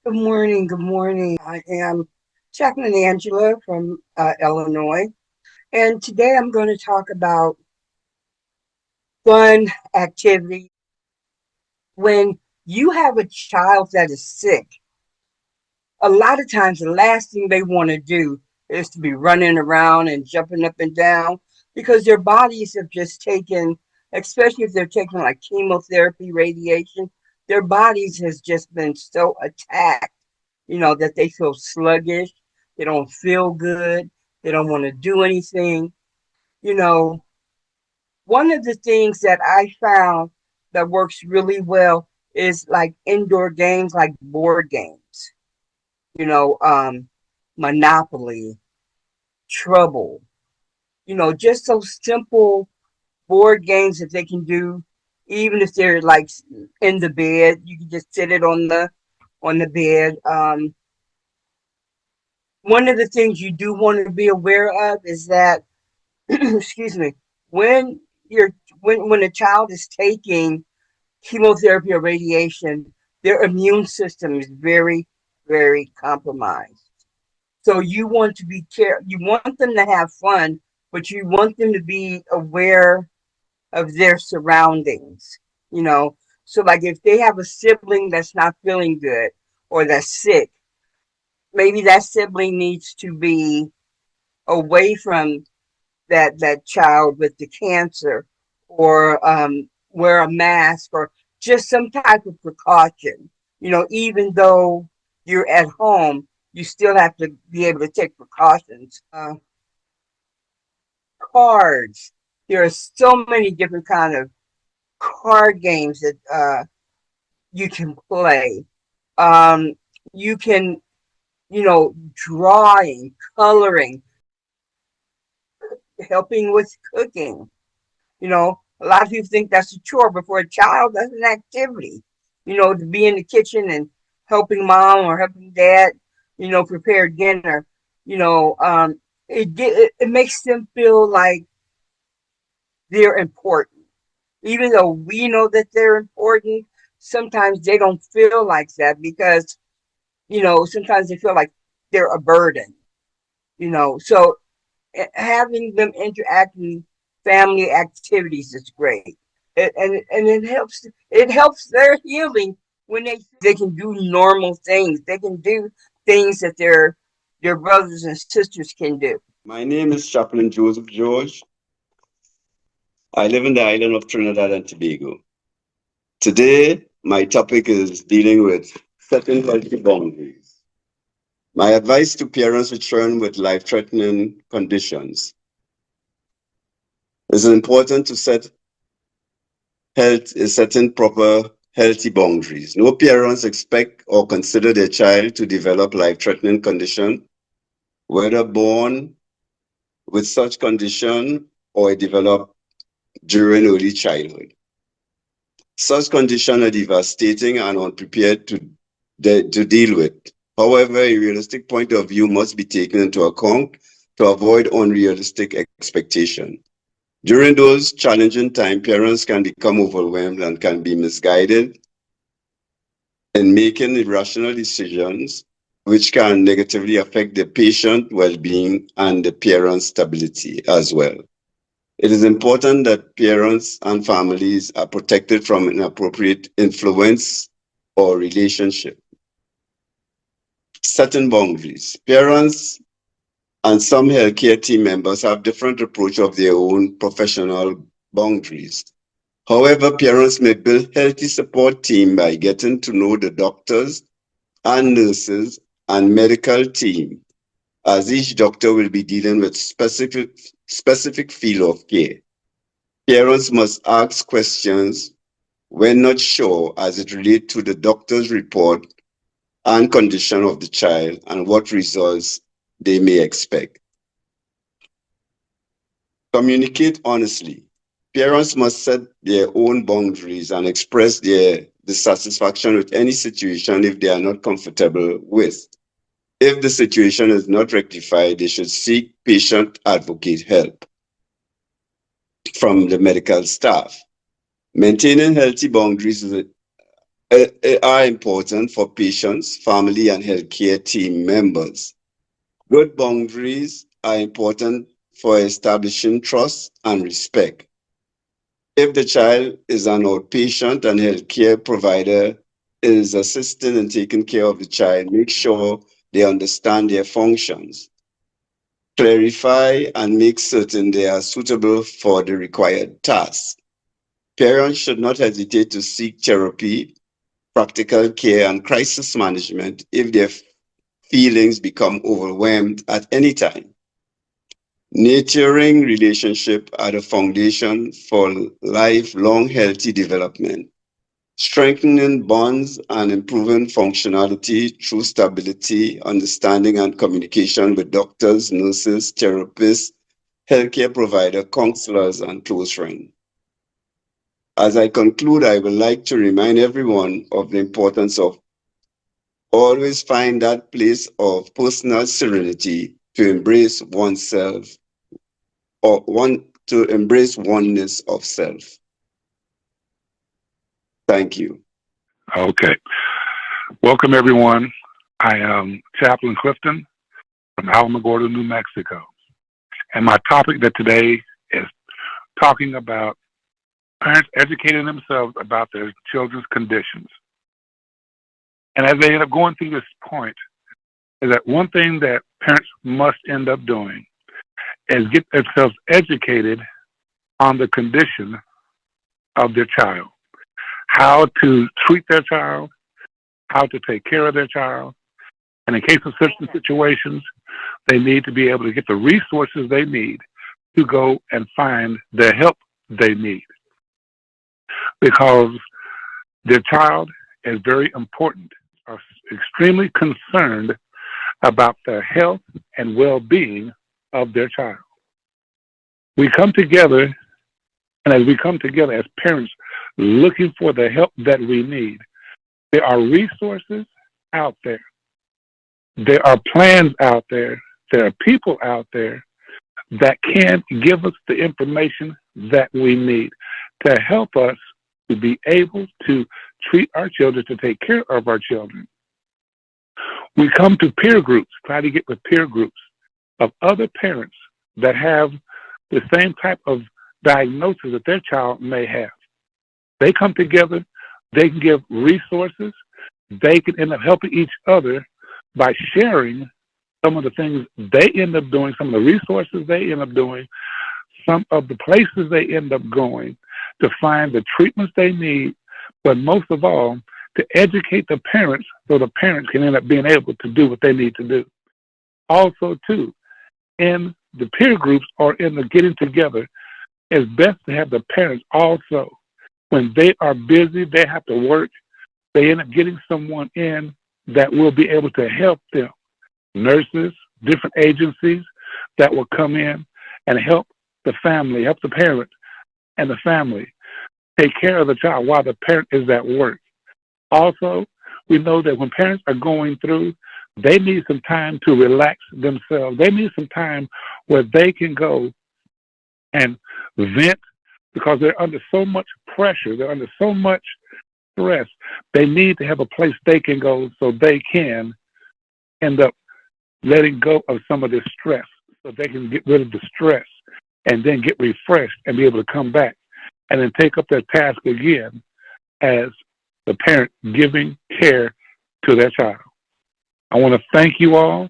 Good morning. Good morning. I am Jacqueline Angela from Illinois, and today I'm going to talk about fun activity. When you have a child that is sick, a lot of times the last thing they want to do is to be running around and jumping up and down because their bodies have just taken, especially if they're taking like chemotherapy, radiation, their bodies has just been so attacked, that they feel sluggish, they don't feel good, they don't want to do anything. You know, one of the things that I found that works really well is like indoor games like board games, you know, um, Monopoly, Trouble, just those simple board games that they can do, even if they're like in the bed, you can just sit it on the bed. One of the things you do want to be aware of is that excuse me, when you're when a child is taking chemotherapy or radiation, their immune system is very, very compromised. So you want to be you want them to have fun, but you want them to be aware of their surroundings, you know. So like if they have a sibling that's not feeling good or that's sick, maybe that sibling needs to be away from that child with the cancer, or wear a mask, or just some type of precaution. Even though you're at home, you still have to be able to take precautions. Cards. There are so many different kind of card games that you can play. Um, you can, drawing, coloring, helping with cooking. A lot of people think that's a chore, but for a child, that's an activity. To be in the kitchen and helping mom or helping dad, prepare dinner. You know, um, it makes them feel like they're important, even though we know that they're important. Sometimes they don't feel like that because sometimes they feel like they're a burden. So having them interact in family activities is great. And it helps their healing when they can do normal things. They can do things that their brothers and sisters can do. My name is Chaplain Joseph George. I live in the island of Trinidad and Tobago. Today, my topic is dealing with setting healthy boundaries. My advice to parents with children with life threatening conditions is important to setting proper healthy boundaries. No parents expect or consider their child to develop life threatening condition, whether born with such condition or developed during early childhood. Such conditions are devastating and unprepared to deal with. However, a realistic point of view must be taken into account to avoid unrealistic expectation. During those challenging times, parents can become overwhelmed and can be misguided in making irrational decisions, which can negatively affect the patient well-being and the parent's stability as well. It is important that parents and families are protected from inappropriate influence or relationship. Setting boundaries. Parents and some healthcare team members have different approach of their own professional boundaries. However, parents may build healthy support team by getting to know the doctors and nurses and medical team, as each doctor will be dealing with specific field of care. Parents must ask questions when not sure as it relates to the doctor's report and condition of the child and what results they may expect. Communicate honestly. Parents must set their own boundaries and express their dissatisfaction with any situation if they are not comfortable with. If the situation is not rectified, they should seek patient advocate help from the medical staff. Maintaining healthy boundaries are important for patients, family, and healthcare team members. Good boundaries are important for establishing trust and respect. If the child is an outpatient and healthcare provider is assisting and taking care of the child, make sure they understand their functions. Clarify and make certain they are suitable for the required task. Parents should not hesitate to seek therapy, practical care, and crisis management if their feelings become overwhelmed at any time. Nurturing relationships are the foundation for lifelong healthy development. Strengthening bonds and improving functionality through stability, understanding, and communication with doctors, nurses, therapists, healthcare providers, counselors, and close friends. As I conclude, I would like to remind everyone of the importance of always find that place of personal serenity to embrace oneself or one to embrace oneness of self. Thank you. Okay. Welcome, everyone. I am Chaplain Clifton from Alamogordo, New Mexico. And my topic that today is talking about parents educating themselves about their children's conditions. And as they end up going through this point, is that one thing that parents must end up doing is get themselves educated on the condition of their child, how to treat their child, how to take care of their child. And in case of certain situations, they need to be able to get the resources they need to go and find the help they need. Because their child is very important, are extremely concerned about the health and well-being of their child. We come together, and as we come together as parents looking for the help that we need, there are resources out there. There are plans out there. There are people out there that can give us the information that we need to help us to be able to treat our children, to take care of our children. We come to peer groups, try to get with peer groups of other parents that have the same type of diagnosis that their child may have. They come together, they can give resources, they can end up helping each other by sharing some of the things they end up doing, some of the resources they end up doing, some of the places they end up going to find the treatments they need, but most of all, to educate the parents so the parents can end up being able to do what they need to do. Also, too, in the peer groups or in the getting together, it's best to have the parents also, when they are busy, they have to work, they end up getting someone in that will be able to help them. Nurses, different agencies that will come in and help the family, help the parent and the family take care of the child while the parent is at work. Also, we know that when parents are going through, they need some time to relax themselves. They need some time where they can go and vent because they're under so much pressure. They're under so much stress. They need to have a place they can go so they can end up letting go of some of this stress so they can get rid of the stress and then get refreshed and be able to come back and then take up their task again as the parent giving care to their child. I want to thank you all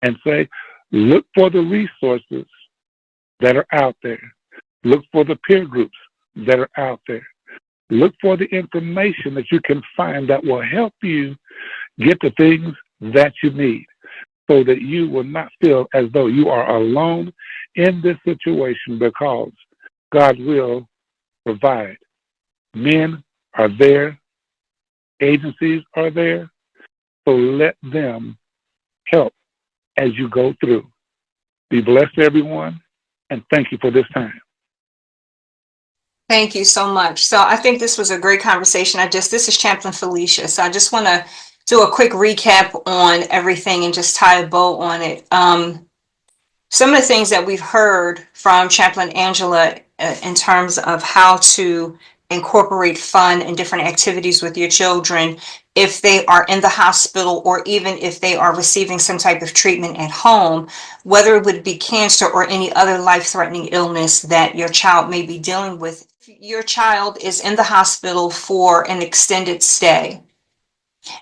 and say, look for the resources that are out there. Look for the peer groups that are out there. Look for the information that you can find that will help you get the things that you need so that you will not feel as though you are alone in this situation because God will provide. Men are there. Agencies are there. So let them help as you go through. Be blessed, everyone, and thank you for this time. Thank you so much. So I think this was a great conversation. This is Chaplain Felicia. So I just want to do a quick recap on everything and just tie a bow on it. Some of the things that we've heard from Chaplain Angela in terms of how to incorporate fun and different activities with your children if they are in the hospital, or even if they are receiving some type of treatment at home, whether it would be cancer or any other life-threatening illness that your child may be dealing with. If your child is in the hospital for an extended stay,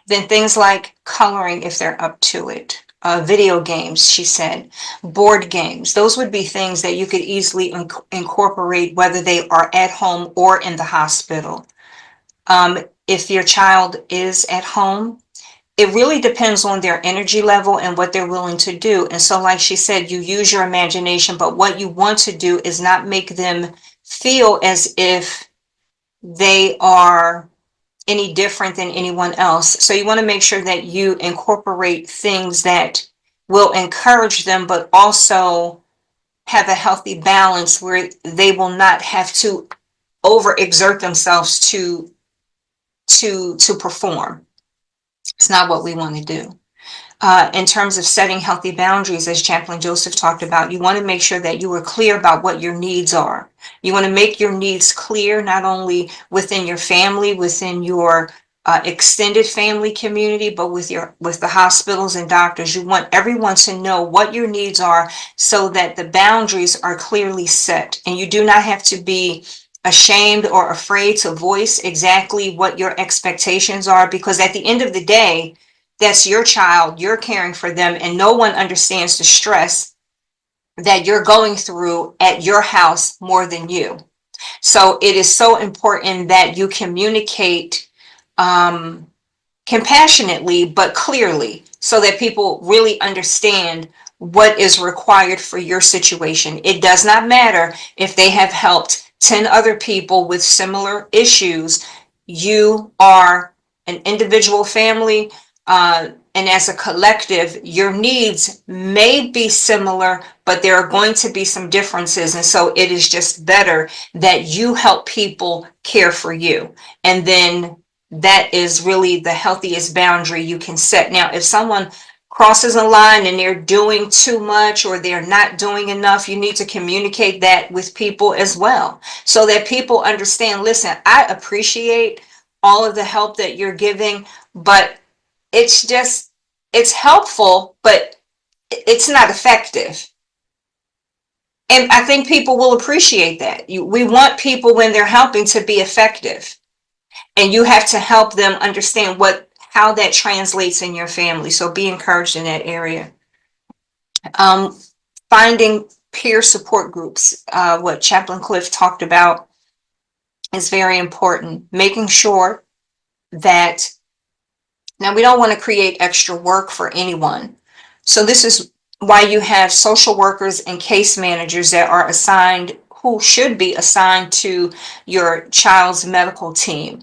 then things like coloring, if they're up to it, video games, she said, board games, those would be things that you could easily incorporate whether they are at home or in the hospital. If your child is at home, it really depends on their energy level and what they're willing to do. And so, like she said, you use your imagination, but what you want to do is not make them feel as if they are any different than anyone else. So you want to make sure that you incorporate things that will encourage them, but also have a healthy balance where they will not have to overexert themselves to perform. It's not what we want to do. In terms of setting healthy boundaries, as Chaplain Joseph talked about, you want to make sure that you are clear about what your needs are. You want to make your needs clear, not only within your family, within your extended family community, but with the hospitals and doctors. You want everyone to know what your needs are so that the boundaries are clearly set. And you do not have to be ashamed or afraid to voice exactly what your expectations are, because at the end of the day, that's your child, you're caring for them, and no one understands the stress that you're going through at your house more than you. So it is so important that you communicate compassionately but clearly, so that people really understand what is required for your situation. It does not matter if they have helped 10 other people with similar issues. You are an individual family, and as a collective, your needs may be similar, but there are going to be some differences. And so it is just better that you help people care for you. And then that is really the healthiest boundary you can set. Now, if someone crosses a line and they're doing too much or they're not doing enough, you need to communicate that with people as well, so that people understand, listen, I appreciate all of the help that you're giving, but it's helpful, but it's not effective. And I think people will appreciate that. We want people, when they're helping, to be effective. And you have to help them understand how that translates in your family. So be encouraged in that area. Finding peer support groups, what Chaplain Cliff talked about, is very important. Making sure that, now, we don't want to create extra work for anyone. So this is why you have social workers and case managers that are assigned, who should be assigned to your child's medical team.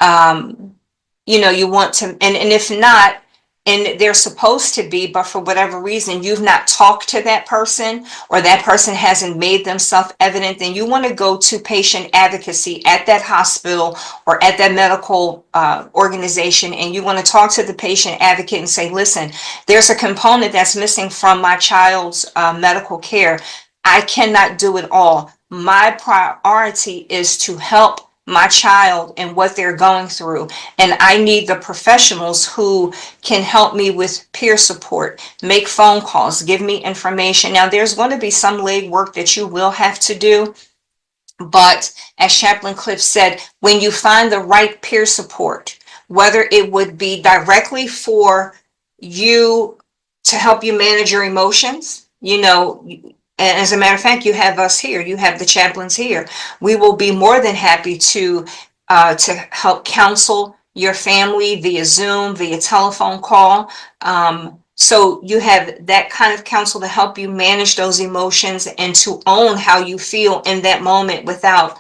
You want to, and if not, and they're supposed to be, but for whatever reason, you've not talked to that person, or that person hasn't made themselves evident, then you want to go to patient advocacy at that hospital or at that medical organization, and you want to talk to the patient advocate and say, listen, there's a component that's missing from my child's medical care. I cannot do it all. My priority is to help my child and what they're going through, and I need the professionals who can help me with peer support, make phone calls, give me information. Now, there's going to be some legwork that you will have to do, but as Chaplain Cliff said, when you find the right peer support, whether it would be directly for you to help you manage your emotions, as a matter of fact, you have us here, you have the chaplains here. We will be more than happy to help counsel your family via Zoom, via telephone call. So you have that kind of counsel to help you manage those emotions and to own how you feel in that moment without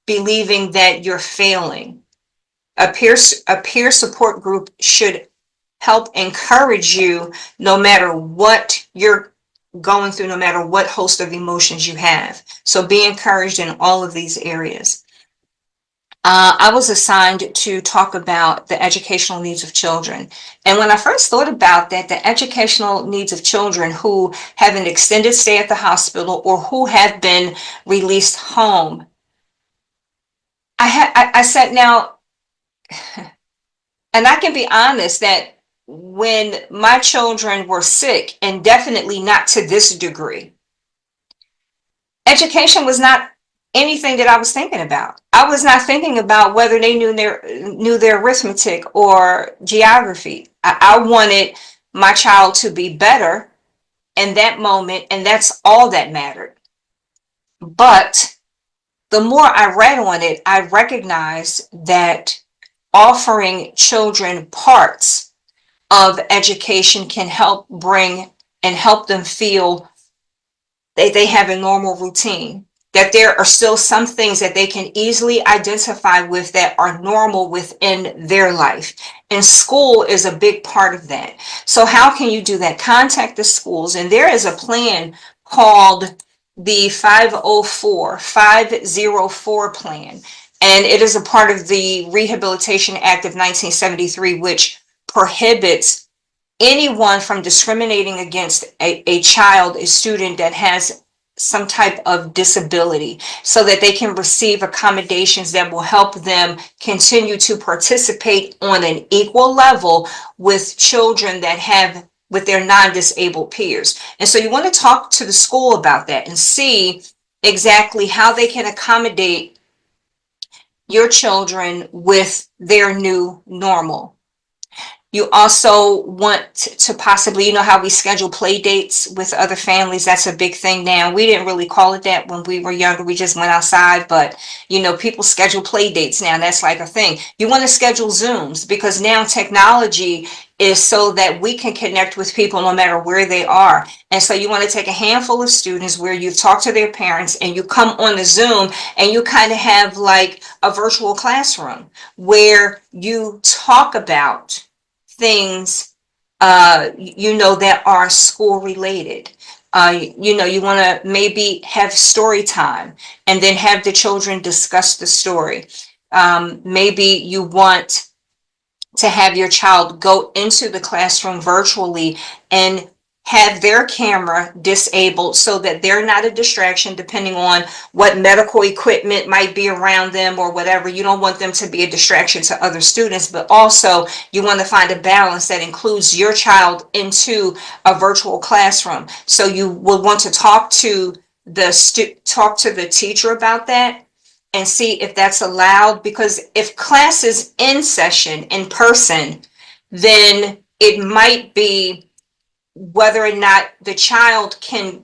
believing that you're failing. A peer support group should help encourage you no matter what you're going through, no matter what host of emotions you have. So be encouraged in all of these areas. I was assigned to talk about the educational needs of children. And when I first thought about that, the educational needs of children who have an extended stay at the hospital or who have been released home, I said now, and I can be honest that when my children were sick, and definitely not to this degree, education was not anything that I was thinking about. I was not thinking about whether they knew their arithmetic or geography. I wanted my child to be better in that moment, and that's all that mattered. But the more I read on it, I recognized that offering children parts of education can help bring and help them feel that they have a normal routine, that there are still some things that they can easily identify with that are normal within their life. And school is a big part of that. So how can you do that? Contact the schools. And there is a plan called the 504 plan. And it is a part of the Rehabilitation Act of 1973, which prohibits anyone from discriminating against a child, a student that has some type of disability, so that they can receive accommodations that will help them continue to participate on an equal level with children that have with their non-disabled peers. And so you want to talk to the school about that and see exactly how they can accommodate your children with their new normal. You also want to possibly, you know how we schedule play dates with other families? That's a big thing now. We didn't really call it that when we were younger. We just went outside, but people schedule play dates now. That's like a thing. You want to schedule Zooms because now technology is so that we can connect with people no matter where they are. And so you want to take a handful of students where you talk to their parents and you come on the Zoom and you kind of have like a virtual classroom where you talk about things that are school related. You want to maybe have story time and then have the children discuss the story. Maybe you want to have your child go into the classroom virtually and have their camera disabled so that they're not a distraction, depending on what medical equipment might be around them or whatever. You don't want them to be a distraction to other students, but also you want to find a balance that includes your child into a virtual classroom. So you will want to talk to the teacher about that and see if that's allowed, because if class is in session in person, then it might be whether or not the child can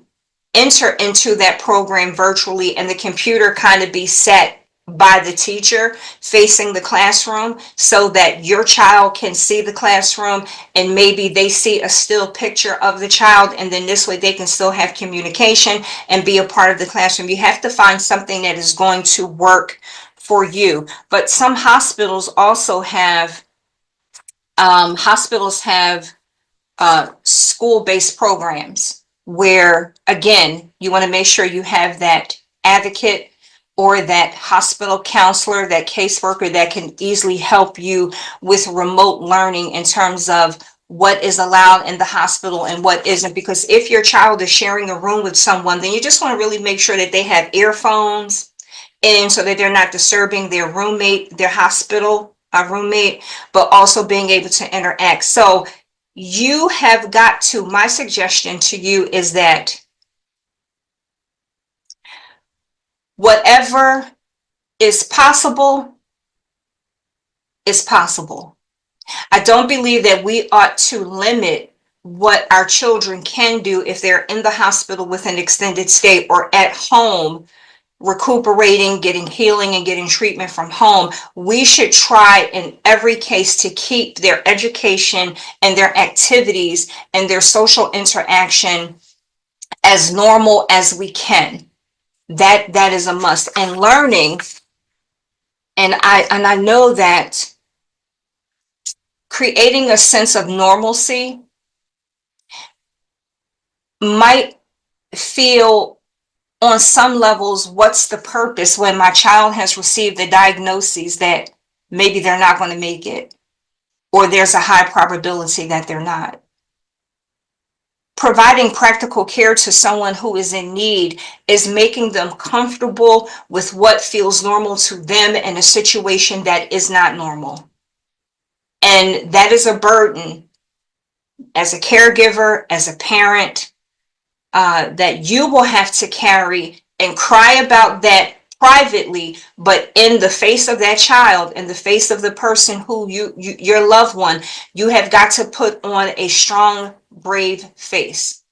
enter into that program virtually and the computer kind of be set by the teacher facing the classroom so that your child can see the classroom and maybe they see a still picture of the child, and then this way they can still have communication and be a part of the classroom. You have to find something that is going to work for you. But some hospitals also have school-based programs where, again, you want to make sure you have that advocate or that hospital counselor, that caseworker that can easily help you with remote learning in terms of what is allowed in the hospital and what isn't. Because if your child is sharing a room with someone, then you just want to really make sure that they have earphones in so that they're not disturbing their roommate, their hospital roommate, but also being able to interact. So my suggestion to you is that whatever is possible is possible. I don't believe that we ought to limit what our children can do if they're in the hospital with an extended stay or at home recuperating, getting healing, and getting treatment from home. We should try in every case to keep their education and their activities and their social interaction as normal as we can. That is a must. And learning, and I know that creating a sense of normalcy might feel on some levels, what's the purpose when my child has received the diagnoses that maybe they're not going to make it, or there's a high probability that they're not. providing practical care to someone who is in need is making them comfortable with what feels normal to them in a situation that is not normal. And that is a burden as a caregiver, as a parent, that you will have to carry and cry about that privately, but in the face of that child, in the face of the person who your loved one, you have got to put on a strong, brave face.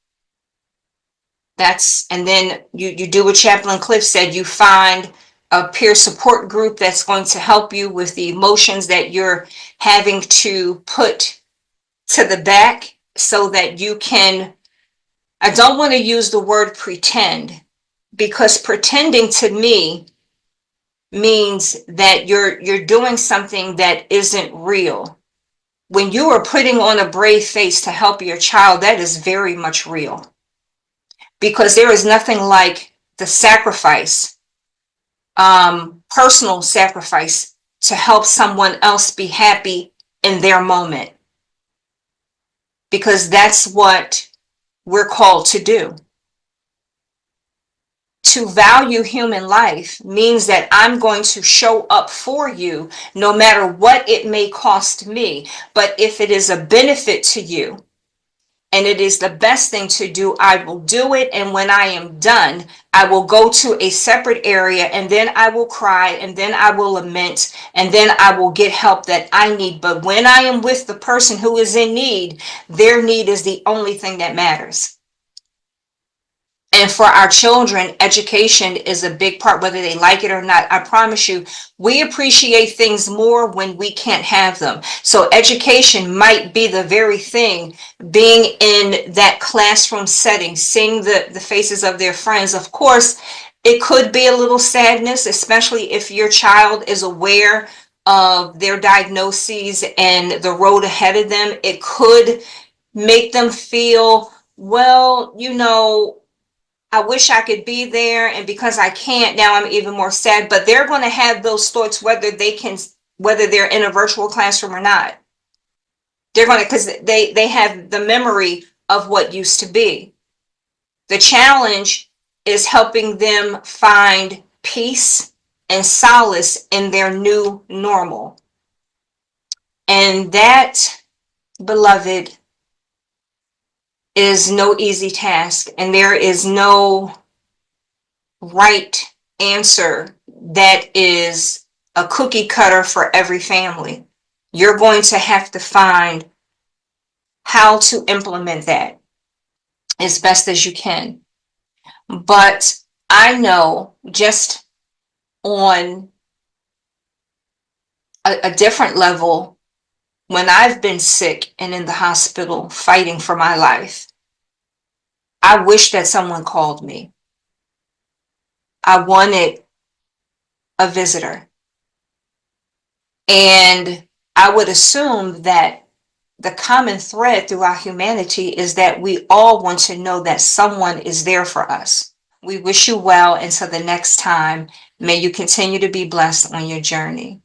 And then you do what Chaplain Cliff said, you find a peer support group that's going to help you with the emotions that you're having to put to the back so that you can, I don't want to use the word pretend, because pretending to me means that you're doing something that isn't real. When you are putting on a brave face to help your child, that is very much real. Because there is nothing like the sacrifice, personal sacrifice, to help someone else be happy in their moment. Because that's what we're called to do. To value human life means that I'm going to show up for you no matter what it may cost me. But if it is a benefit to you and it is the best thing to do, I will do it. And when I am done, I will go to a separate area, and then I will cry, and then I will lament, and then I will get help that I need. But when I am with the person who is in need, their need is the only thing that matters. And for our children, education is a big part, whether they like it or not. I promise you, we appreciate things more when we can't have them. So education might be the very thing, being in that classroom setting, seeing the faces of their friends. Of course, it could be a little sadness, especially if your child is aware of their diagnoses and the road ahead of them. It could make them feel, well, I wish I could be there, and because I can't, now I'm even more sad. But they're going to have those thoughts whether they're in a virtual classroom or not. They're going to, because they have the memory of what used to be. The challenge is helping them find peace and solace in their new normal. And that, beloved, is no easy task, and there is no right answer that is a cookie cutter for every family. You're going to have to find how to implement that as best as you can. But I know, just on a different level, when I've been sick and in the hospital fighting for my life, I wish that someone called me. I wanted a visitor. And I would assume that the common thread throughout humanity is that we all want to know that someone is there for us. We wish you well until the next time. May you continue to be blessed on your journey.